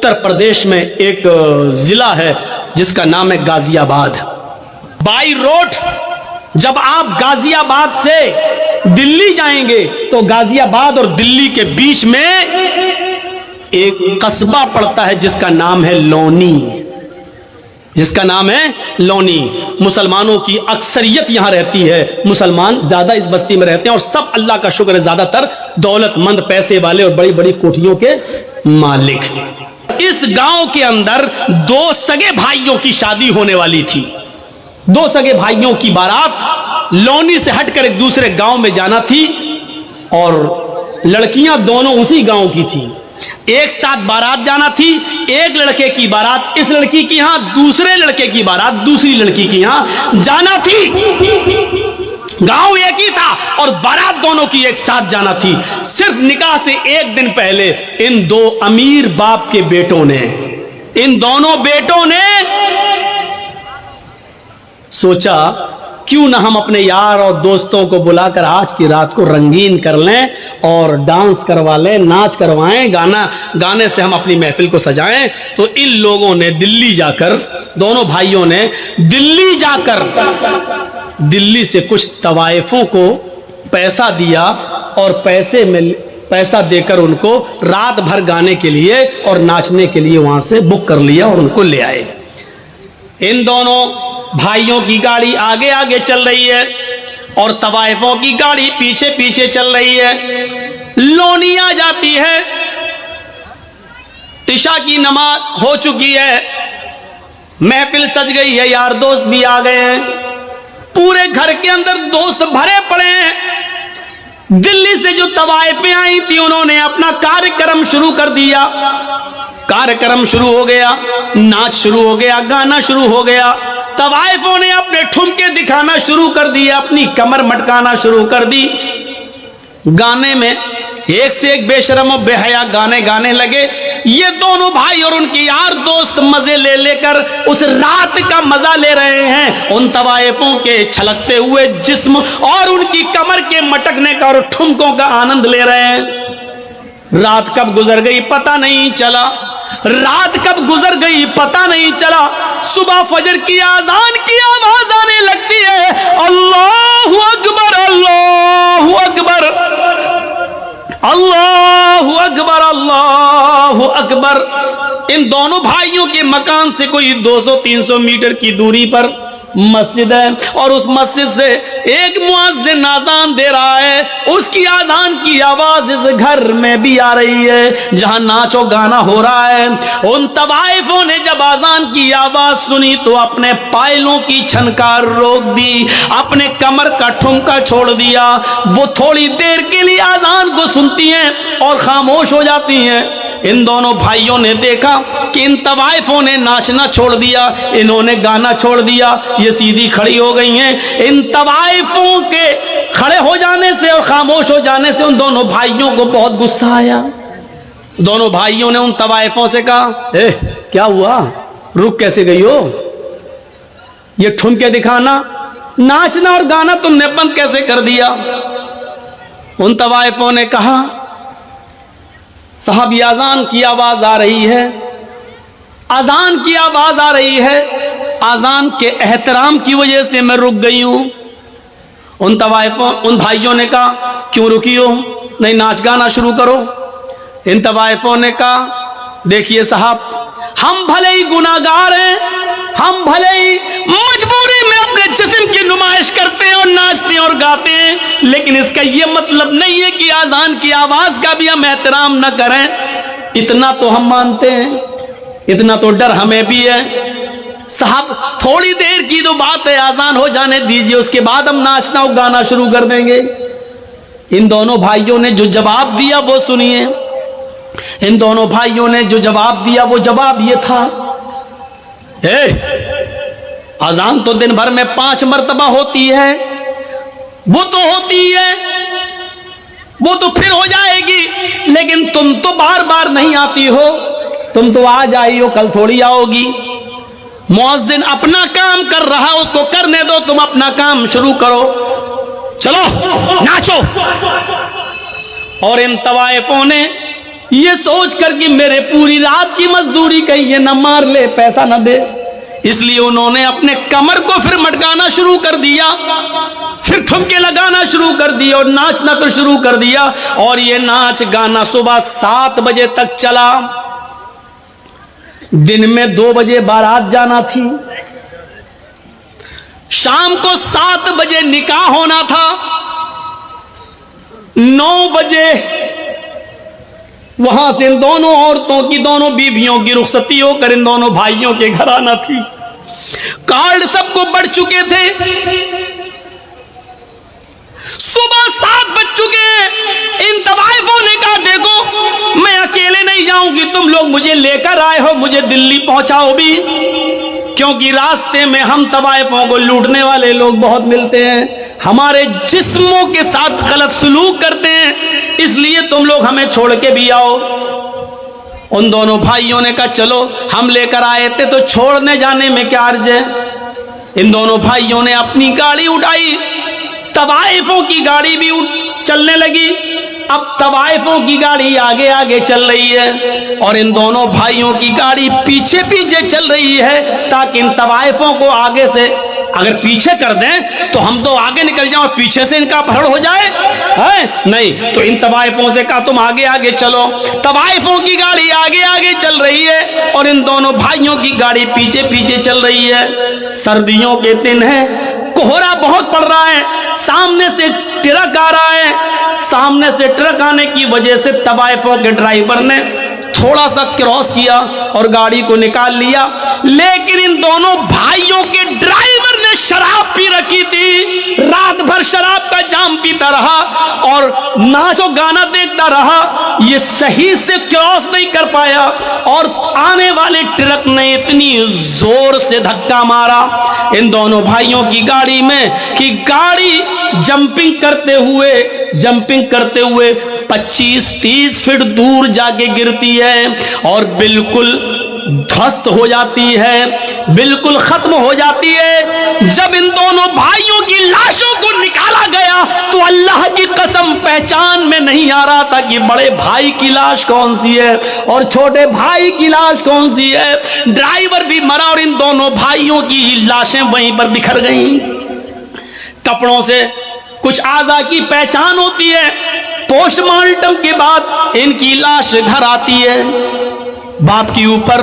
उत्तर प्रदेश में एक जिला है जिसका नाम है गाजियाबाद। बाई रोड जब आप गाजियाबाद से दिल्ली जाएंगे तो गाजियाबाद और दिल्ली के बीच में एक कस्बा पड़ता है जिसका नाम है लोनी, जिसका नाम है लोनी। मुसलमानों की अक्सरियत यहां रहती है, मुसलमान ज्यादा इस बस्ती में रहते हैं और सब अल्लाह का शुक्र है ज्यादातर दौलतमंद, पैसे वाले और बड़ी बड़ी कोठियों के मालिक। इस गांव के अंदर दो सगे भाइयों की शादी होने वाली थी। दो सगे भाइयों की बारात लोनी से हटकर एक दूसरे गांव में जाना थी और लड़कियां दोनों उसी गांव की थी। एक साथ बारात जाना थी, एक लड़के की बारात इस लड़की की यहां, दूसरे लड़के की बारात दूसरी लड़की की यहां जाना थी। गांव एक ही था और बारात दोनों की एक साथ जाना थी। सिर्फ निकाह से एक दिन पहले इन दो अमीर बाप के बेटों ने, इन दोनों बेटों ने सोचा क्यों ना हम अपने यार और दोस्तों को बुलाकर आज की रात को रंगीन कर लें और डांस करवा लें, नाच करवाएं, गाने से हम अपनी महफिल को सजाएं। तो इन लोगों ने दिल्ली जाकर, दोनों भाइयों ने दिल्ली जाकर दिल्ली से कुछ तवाइफों को पैसा दिया और पैसा देकर उनको रात भर गाने के लिए और नाचने के लिए वहां से बुक कर लिया और उनको ले आए। इन दोनों भाइयों की गाड़ी आगे आगे चल रही है और तवाइफों की गाड़ी पीछे पीछे चल रही है। लोनी आ जाती है, इशा की नमाज हो चुकी है, महफिल सज गई है, यार दोस्त भी आ गए हैं, पूरे घर के अंदर दोस्त भरे पड़े हैं। दिल्ली से जो तवाइफें आई थी उन्होंने अपना कार्यक्रम शुरू कर दिया। कार्यक्रम शुरू हो गया, नाच शुरू हो गया, गाना शुरू हो गया। तवाइफों ने अपने ठुमके दिखाना शुरू कर दिए, अपनी कमर मटकाना शुरू कर दी। गाने में एक से एक बेशरम और बेहया गाने गाने लगे। ये दोनों भाई और उनके यार दोस्त मजे ले लेकर उस रात का मजा ले रहे हैं, उन तवाइफों के छलकते हुए जिस्म और उनकी कमर के मटकने का और ठुमकों का आनंद ले रहे हैं। रात कब गुजर गई पता नहीं चला, रात कब गुजर गई पता नहीं चला। सुबह फजर की आजान की आवाज आने लगती है, अल्लाहु अकबर अल्लाहु अकबर अल्लाहु अकबर अल्लाहु अकबर। इन दोनों भाइयों के मकान से कोई 200-300 मीटर की दूरी पर मस्जिद है और उस मस्जिद से एक मुअज्जिन आजान दे रहा है। उसकी आजान की आवाज इस घर में भी आ रही है जहां नाचो गाना हो रहा है। उन तवाइफों ने जब आजान की आवाज सुनी तो अपने पायलों की छनकार रोक दी, अपने कमर का ठुमका छोड़ दिया। वो थोड़ी देर के लिए आजान को सुनती हैं और खामोश हो जाती हैं। इन दोनों भाइयों ने देखा कि इन तवाइफों ने नाचना छोड़ दिया, इन्होंने गाना छोड़ दिया, ये सीधी खड़ी हो गई हैं। इन तवाइफों के खड़े हो जाने से और खामोश हो जाने से उन दोनों भाइयों को बहुत गुस्सा आया। दोनों भाइयों ने उन तवाइफों से कहा, क्या हुआ, रुक कैसे गई हो? ये ठुमके दिखाना, नाचना और गाना तुमने बंद कैसे कर दिया? उन तवाइफों ने कहा, साहब ये अजान की आवाज आ रही है, अजान की आवाज आ रही है, अजान के एहतराम की वजह से मैं रुक गई हूं। उन तवाइफों, उन भाइयों ने कहा, क्यों रुकी हो, नहीं नाच गाना शुरू करो। इन तवाइफों ने कहा, देखिए साहब, हम भले ही गुनाहगार हैं, हम भले ही मजबूरी में अपने जिस्म की नुमाइश करते हैं और नाचते हैं और गाते हैं, लेकिन इसका यह मतलब नहीं है कि आजान की आवाज का भी हम एहतराम न करें। इतना तो हम मानते हैं, इतना तो डर हमें भी है। साहब थोड़ी देर की तो बात है, आजान हो जाने दीजिए, उसके बाद हम नाचना और गाना शुरू कर देंगे। इन दोनों भाइयों ने जो जवाब दिया वो सुनिए। इन दोनों भाइयों ने जो जवाब दिया वो जवाब ये था, अजान तो दिन भर में 5 मर्तबा होती है, वो तो होती है, वो तो फिर हो जाएगी, लेकिन तुम तो बार बार नहीं आती हो, तुम तो आज आई हो, कल थोड़ी आओगी। मुअज्जिन अपना काम कर रहा, उसको करने दो, तुम अपना काम शुरू करो, चलो नाचो। और इन तवाइफों ने ये सोच कर कि मेरे पूरी रात की मजदूरी कहीं ये न मार ले, पैसा न दे। इसलिए उन्होंने अपने कमर को फिर मटकाना शुरू कर दिया, फिर ठुमके लगाना शुरू कर दिया और नाचना फिर शुरू कर दिया। और ये नाच गाना सुबह 7 बजे तक चला। दिन में 2 बजे बारात जाना थी, शाम को 7 बजे निकाह होना था, 9 बजे वहां से इन दोनों औरतों की, दोनों बीवियों की रुखसती होकर इन दोनों भाइयों के घर आना थी। कार्ड सबको बढ़ चुके थे, सुबह 7 बज चुके हैं। इन तवाइफों ने कहा देखो मैं अकेले नहीं जाऊंगी, तुम लोग मुझे लेकर आए हो, मुझे दिल्ली पहुंचाओ भी, क्योंकि रास्ते में हम तवाइफों को लूटने वाले लोग बहुत मिलते हैं, हमारे जिस्मों के साथ गलत सलूक करते हैं, इसलिए तुम लोग हमें छोड़ के भी आओ। उन दोनों भाइयों ने कहा चलो, हम लेकर आए थे तो छोड़ने जाने में क्या अर्ज है। इन दोनों भाइयों ने अपनी गाड़ी उठाई, तवाइफों की गाड़ी भी चलने लगी। अब तवाइफों की गाड़ी आगे आगे चल रही है और इन दोनों भाइयों की गाड़ी पीछे पीछे चल रही है, ताकि इन तवाइफों को आगे से अगर पीछे कर दें तो हम तो आगे निकल जाओ, पीछे से इनका अपहरण हो जाए है नहीं। तो इन तवाइफों से कहा तुम आगे आगे चलो। तवाइफों की गाड़ी आगे आगे चल रही है और इन दोनों भाइयों की गाड़ी पीछे पीछे चल रही है। सर्दियों के दिन है, कोहरा बहुत पड़ रहा है, सामने से ट्रक आ रहा है। सामने से ट्रक आने की वजह से तवाइफों के ड्राइवर ने थोड़ा सा क्रॉस किया और गाड़ी को निकाल लिया, लेकिन इन दोनों भाइयों के ड्राइवर ने शराब पी रखी थी। रात भर शराब का जाम पीता रहा और नाचो गाना देखता रहा, ये सही से क्रॉस नहीं कर पाया और आने वाले ट्रक ने इतनी जोर से धक्का मारा इन दोनों भाइयों की गाड़ी में कि गाड़ी जंपिंग करते हुए 25-30 फीट दूर जाके गिरती है और बिल्कुल ध्वस्त हो जाती है, बिल्कुल खत्म हो जाती है। जब इन दोनों भाइयों की लाशों को निकाला गया तो अल्लाह की कसम पहचान में नहीं आ रहा था कि बड़े भाई की लाश कौन सी है और छोटे भाई की लाश कौन सी है। ड्राइवर भी मरा और इन दोनों भाइयों की लाशें वहीं पर बिखर गईं। कपड़ों से कुछ आज़ा की पहचान होती है, पोस्टमार्टम के बाद इनकी लाश घर आती है। बाप के ऊपर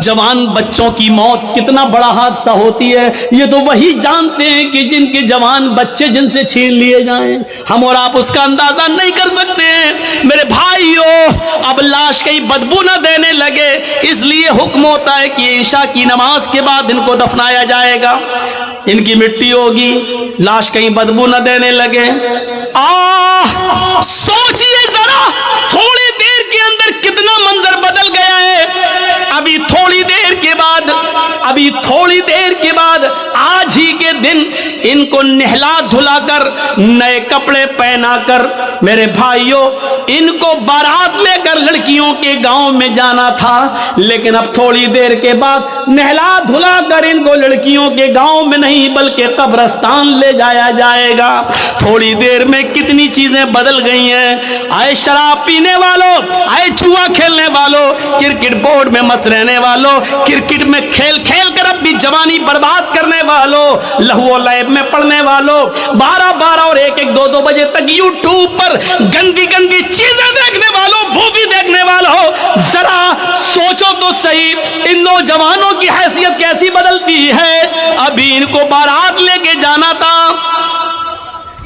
जवान बच्चों की मौत कितना बड़ा हादसा होती है, ये तो वही जानते हैं कि जिनके जवान बच्चे जिनसे छीन लिए जाएं। हम और आप उसका अंदाजा नहीं कर सकते हैं। मेरे भाइयों, अब लाश कहीं बदबू न देने लगे, इसलिए हुक्म होता है कि ईशा की नमाज के बाद इनको दफनाया जाएगा, इनकी मिट्टी होगी, लाश कहीं बदबू न देने लगे। सोचिए जरा, थोड़ी देर के अंदर कितना मंजर बदल गया है। अभी थोड़ी देर के बाद आज ही के दिन इनको नहला धुलाकर नए कपड़े पहनाकर, मेरे भाइयों, इनको बारात लेकर लड़कियों के गांव में जाना था, लेकिन अब थोड़ी देर के बाद नहला धुलाकर इनको लड़कियों के गांव में नहीं बल्कि कब्रिस्तान ले जाया जाएगा। थोड़ी देर में कितनी चीजें बदल गई हैं। आए शराब पीने वालों, आए जुआ खेलने वालों, क्रिकेट बोर्ड में मस्त रहने वालों, क्रिकेट में खेल खेल कर अपनी जवानी बर्बाद करने वालों, लहू लैब में पढ़ने वालों, 12-12 और 1-1, 2-2 बजे तक यूट्यूब पर गंदी गंदी चीजें देखने वालों, मूवी देखने वालों, जरा सोचो तो सही, इन नौजवानों की हैसियत कैसी बदलती है। अभी इनको बारात लेके जाना था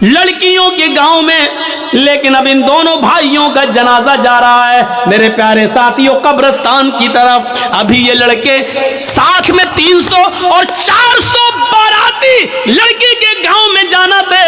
लड़कियों के गांव में, लेकिन अब इन दोनों भाइयों का जनाजा जा रहा है। मेरे प्यारे साथियों, कब्रिस्तान की तरफ अभी ये लड़के साथ में 300 और 400 बाराती लड़की के गांव में जाना थे।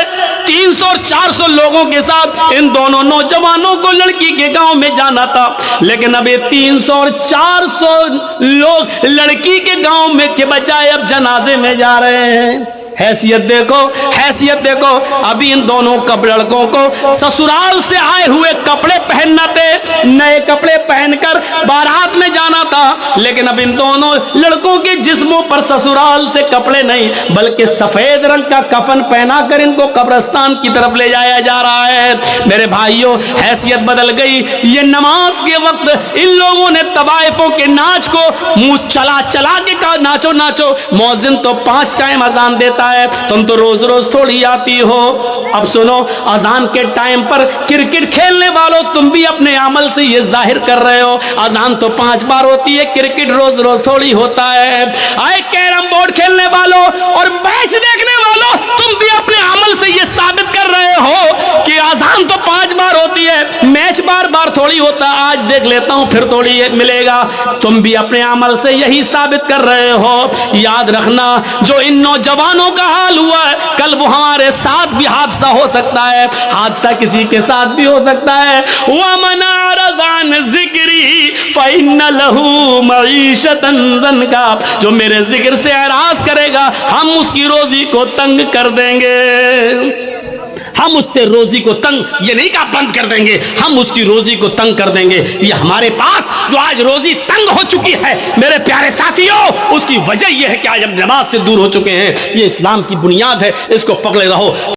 300 और 400 लोगों के साथ इन दोनों नौजवानों को लड़की के गांव में जाना था, लेकिन अब ये 300 और 400 लोग लड़की के गांव में के बजाय अब जनाजे में जा रहे हैं। हैसियत देखो, हैसियत देखो। अभी इन दोनों लड़कों को ससुराल से आए हुए कपड़े पहनना थे, नए कपड़े पहनकर बारात में जाना था, लेकिन अब इन दोनों लड़कों के जिस्मों पर ससुराल से कपड़े नहीं बल्कि सफेद रंग का कफन पहनाकर इनको कब्रिस्तान की तरफ ले जाया जा रहा है। मेरे भाइयों, हैसियत बदल गई। ये नमाज के वक्त इन लोगों ने तवाइफों के नाच को मुंह चला चला के कहा नाचो नाचो। मौजिन तो 5 टाइम अजान देता है, तुम तो रोज रोज थोड़ी आती हो। अब सुनो, अजान के टाइम पर क्रिकेट खेलने वालों, तुम भी अपने अमल से ये जाहिर कर रहे हो अजान तो 5 बार होती है, क्रिकेट रोज रोज थोड़ी होता है। आए कैरम बोर्ड खेलने वालों और मैच देखने वालों, तुम भी अपने अमल से ये साबित कर रहे हो कि अजान तो 5 बार होती है, मैच बार बार थोड़ी होता। आज देख लेता हूं फिर थोड़ी मिलेगा। तुम भी अपने अमल से यही साबित कर रहे हो। याद रखना, जो इन नौजवानों का हाल हुआ है, कल वो हमारे साथ भी हादसा हो सकता है, हादसा किसी के साथ भी हो सकता है। वमन अरज़ान ज़िक्री फ़इन्न लहू मईशतन ज़न्का, जो मेरे जिक्र से एराज करेगा हम उसकी रोजी को तंग कर देंगे। हम उससे रोजी को तंग, ये नहीं कहा बंद कर देंगे, हम उसकी रोजी को तंग कर देंगे। ये हमारे पास जो आज रोजी तंग हो चुकी है मेरे प्यारे साथियों, उसकी वजह यह है कि आज हम नमाज से दूर हो चुके हैं। ये इस्लाम की बुनियाद है, इसको पकड़े रहो।